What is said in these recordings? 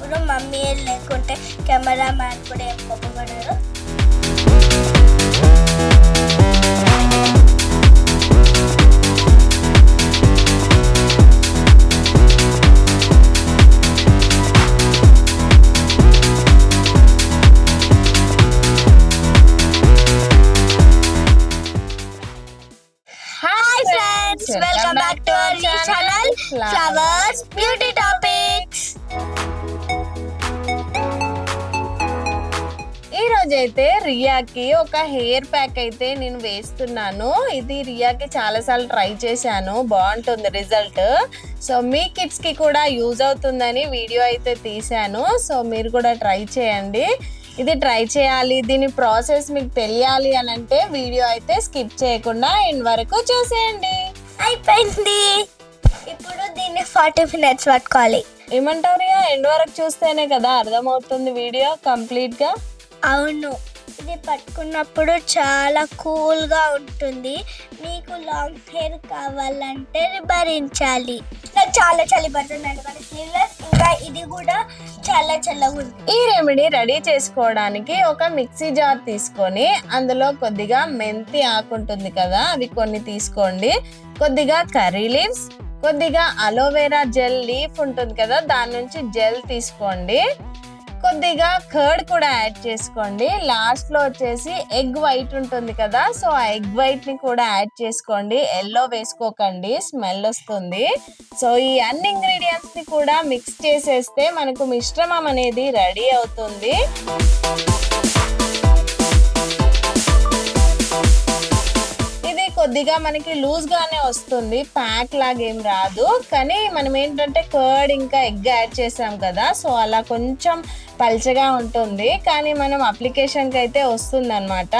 ఇప్పుడు మమ్మీ లేకుంటే camera man కూడా ఏం గొప్పపడరు. Welcome back to our new channel Flowers Beauty Topics. ఈ రోజైతే రియాకి ఒక హెయిర్ ప్యాక్ అయితే నేను వేస్తున్నాను. ఇది రియాకి చాలాసార్లు ట్రై చేశాను, బాగుంటుంది రిజల్ట్. సో మీ కిడ్స్ కి కూడా యూజ్ అవుతుందని వీడియో అయితే తీశాను. సో మీరు కూడా ట్రై చేయండి. ఇది ట్రై చేయాలి, దీని ప్రాసెస్ మీకు తెలియాలి అని అంటే వీడియో అయితే స్కిప్ చేయకుండా ఎండ్ వరకు చూసేయండి. అయిపోయింది. ఇప్పుడు దీన్ని 40 minutes పట్టుకోవాలి. ఏమంటారు రియా? ఎండ్ వరకు చూస్తేనే కదా అర్థమవుతుంది వీడియో కంప్లీట్ గా. అవును, ఇది పట్టుకున్నప్పుడు చాలా కూల్గా ఉంటుంది. మీకు లాంగ్ హెయిర్ కావాలంటే భరించాలి. నాకు చాలా చలి పడుతుంది ఎందుకంటే స్లీవ్లెస్, ఇంకా ఇది కూడా చాలా చల్లగా ఉంది. ఈ రెమెడీ రెడీ చేసుకోవడానికి ఒక మిక్సీ జార్ తీసుకొని అందులో కొద్దిగా మెంతి ఆకు ఉంటుంది కదా, అవి కొన్ని తీసుకోండి. కొద్దిగా కర్రీ లీవ్స్, కొద్దిగా అలోవెరా జెల్ లీఫ్ ఉంటుంది కదా, దాని నుంచి జెల్ తీసుకోండి. కొద్దిగా కర్డ్ కూడా యాడ్ చేసుకోండి. లాస్ట్ లో వచ్చేసి ఎగ్ వైట్ ఉంటుంది కదా, సో ఆ ఎగ్ వైట్ ని కూడా యాడ్ చేసుకోండి. ఎల్లో వేసుకోకండి, స్మెల్ వస్తుంది. సో ఈ అన్ని ఇంగ్రీడియంట్స్ ని కూడా మిక్స్ చేసేస్తే మనకు మిశ్రమం అనేది రెడీ అవుతుంది. కొద్దిగా మనకి లూజ్ గానే వస్తుంది, ప్యాక్ లాగా ఏం రాదు. కానీ మనం ఏంటంటే కర్డ్ ఇంకా ఎగ్ యాడ్ చేసాం కదా, సో అలా కొంచెం పల్చగా ఉంటుంది. కానీ మనం అప్లికేషన్ కి అయితే వస్తుంది అనమాట.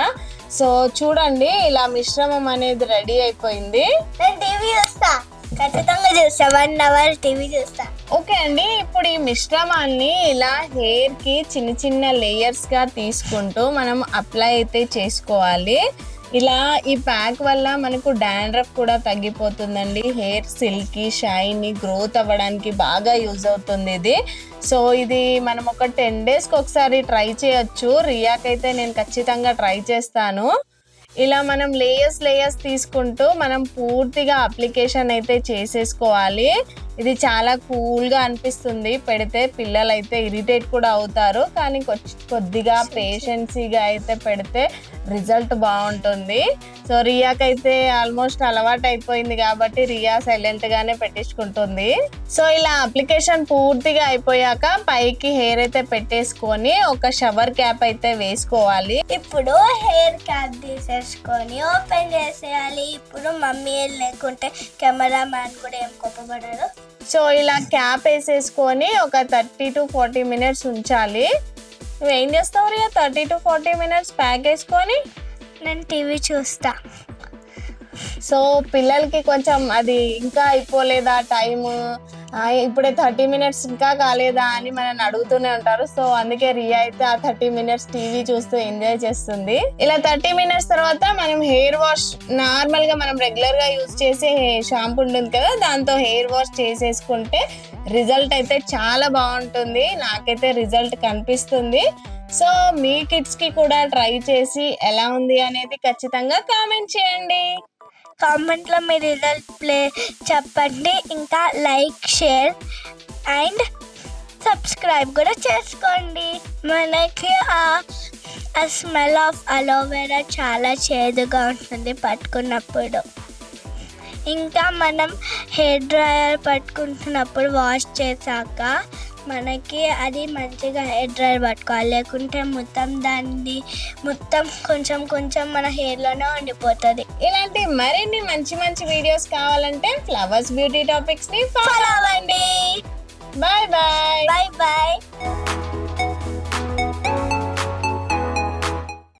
సో చూడండి, ఇలా మిశ్రమం అనేది రెడీ అయిపోయింది. నేను టీవీ చూస్తా, ఖచ్చితంగా చూస్తా, 1 hour టీవీ చూస్తా. ఓకే అండి, ఇప్పుడు ఈ మిశ్రమాన్ని ఇలా హెయిర్ కి చిన్న చిన్న లేయర్స్ గా తీసుకుంటూ మనం అప్లై అయితే చేసుకోవాలి. ఇలా ఈ ప్యాక్ వల్ల మనకు డాండ్రఫ్ కూడా తగ్గిపోతుందండి. హెయిర్ సిల్కీ షైనీ గ్రోత్ అవ్వడానికి బాగా యూజ్ అవుతుంది ఇది. సో ఇది మనం ఒక 10 daysకి ఒకసారి ట్రై చేయొచ్చు. రియాకైతే నేను ఖచ్చితంగా ట్రై చేస్తాను. ఇలా మనం లేయర్స్ తీసుకుంటూ మనం పూర్తిగా అప్లికేషన్ అయితే చేసేసుకోవాలి. ఇది చాలా కూల్గా అనిపిస్తుంది పెడితే. పిల్లలు అయితే ఇరిటేట్ కూడా అవుతారు, కానీ కొద్దిగా పేషెన్సీగా అయితే పెడితే రిజల్ట్ బాగుంటుంది. సో రియాకైతే ఆల్మోస్ట్ అలవాటు అయిపోయింది కాబట్టి రియా సైలెంట్గానే పెట్టించుకుంటుంది. సో ఇలా అప్లికేషన్ పూర్తిగా అయిపోయాక పైకి హెయిర్ అయితే పెట్టేసుకొని ఒక షవర్ క్యాప్ అయితే వేసుకోవాలి. ఇప్పుడు హెయిర్ క్యాప్ తీసేసుకొని ఓపెన్ చేసేయాలి. ఇప్పుడు మమ్మీ లేకుంటే కెమెరా మ్యాన్ కూడా ఏం గొప్పపడరు. సో ఇలా క్యాప్ వేసేసుకొని ఒక 30 to 40 minutes ఉంచాలి. నువ్వేం చేస్తావు రియా 30 to 40 minutes ప్యాక్ వేసుకొని? నేను టీవీ చూస్తా. సో పిల్లలకి కొంచెం అది ఇంకా అయిపోలేదా టైము, ఇప్పుడే 30 minutes ఇంకా కాలేదా అని మనల్ని అడుగుతూనే ఉంటారు. సో అందుకే రియా అయితే ఆ 30 minutes టీవీ చూస్తూ ఎంజాయ్ చేస్తుంది. ఇలా 30 minutes తర్వాత మనం హెయిర్ వాష్, నార్మల్ గా మనం రెగ్యులర్ గా యూజ్ చేసే షాంపూ ఉంటుంది కదా, దాంతో హెయిర్ వాష్ చేసేసుకుంటే రిజల్ట్ అయితే చాలా బాగుంటుంది. నాకైతే రిజల్ట్ కనిపిస్తుంది. సో మీ కిడ్స్ కి కూడా ట్రై చేసి ఎలా ఉంది అనేది ఖచ్చితంగా కామెంట్ చేయండి. కామెంట్లో మీ రిజల్ట్ చెప్పండి. ఇంకా లైక్, షేర్ అండ్ సబ్స్క్రైబ్ కూడా చేసుకోండి. మనకి ఆ స్మెల్ ఆఫ్ అలోవెరా చాలా చేదుగా ఉంటుంది పట్టుకున్నప్పుడు. ఇంకా మనం హెయిర్ డ్రైయర్ పట్టుకుంటున్నప్పుడు వాష్ చేశాక మనకి అది మంచిగా హెయిర్ డ్రైయర్ పట్టుకోవాలి, లేకుంటే మొత్తం కొంచెం మన హెయిర్లోనే ఉండిపోతుంది. ఇలాంటి మరిన్ని మంచి వీడియోస్ కావాలంటే ఫ్లవర్స్ బ్యూటీ టాపిక్స్ ని ఫాలో అవ్వండి. Bye bye.